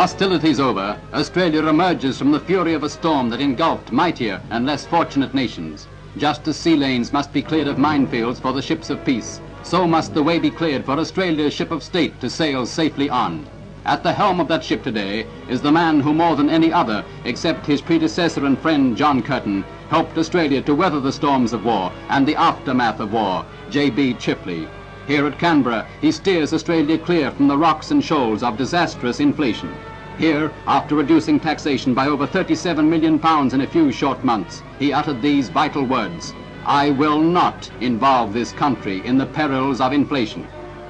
Hostilities over, Australia emerges from the fury of a storm that engulfed mightier and less fortunate nations. Just as sea lanes must be cleared of minefields for the ships of peace, so must the way be cleared for Australia's ship of state to sail safely on. At the helm of that ship today is the man who more than any other, except his predecessor and friend John Curtin, helped Australia to weather the storms of war and the aftermath of war, J.B. Chifley. Here at Canberra, he steers Australia clear from the rocks and shoals of disastrous inflation. Here, after reducing taxation by over £37 million in a few short months, he uttered these vital words: "I will not involve this country in the perils of inflation."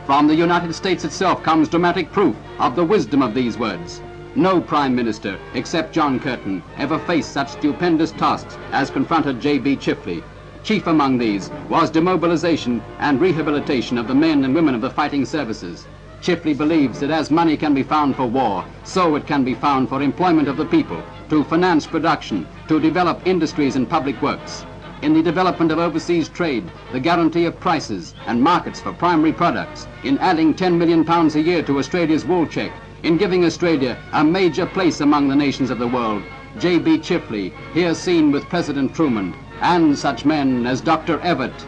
From the United States itself comes dramatic proof of the wisdom of these words. No Prime Minister, except John Curtin, ever faced such stupendous tasks as confronted J.B. Chifley. Chief among these was demobilization and rehabilitation of the men and women of the fighting services. Chifley believes that as money can be found for war, so it can be found for employment of the people, to finance production, to develop industries and public works. In the development of overseas trade, the guarantee of prices and markets for primary products, in adding £10 million a year to Australia's wool check, in giving Australia a major place among the nations of the world, J.B. Chifley, here seen with President Truman, and such men as Dr. Everett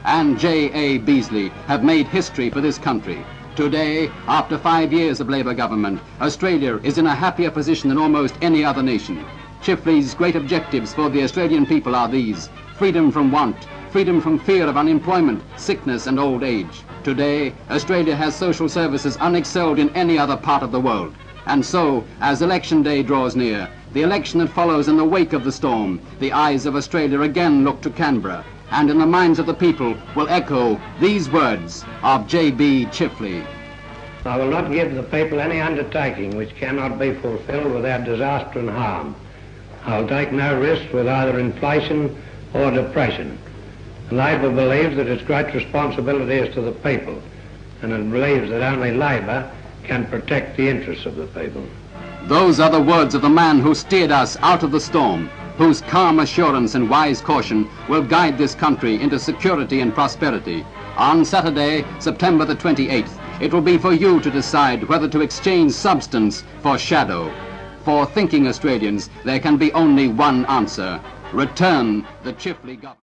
and J.A. Beazley have made history for this country. Today, after 5 years of Labour government, Australia is in a happier position than almost any other nation. Chifley's great objectives for the Australian people are these: freedom from want, freedom from fear of unemployment, sickness and old age. Today, Australia has social services unexcelled in any other part of the world. And so, as election day draws near, the election that follows in the wake of the storm, the eyes of Australia again look to Canberra, and in the minds of the people will echo these words of J.B. Chifley. I will not give the people any undertaking which cannot be fulfilled without disaster and harm. I will take no risks with either inflation or depression. Labor believes that its great responsibility is to the people, and it believes that only Labor can protect the interests of the people. Those are the words of the man who steered us out of the storm, whose calm assurance and wise caution will guide this country into security and prosperity. On Saturday, September the 28th, it will be for you to decide whether to exchange substance for shadow. For thinking Australians, there can be only one answer: return the Chifley government.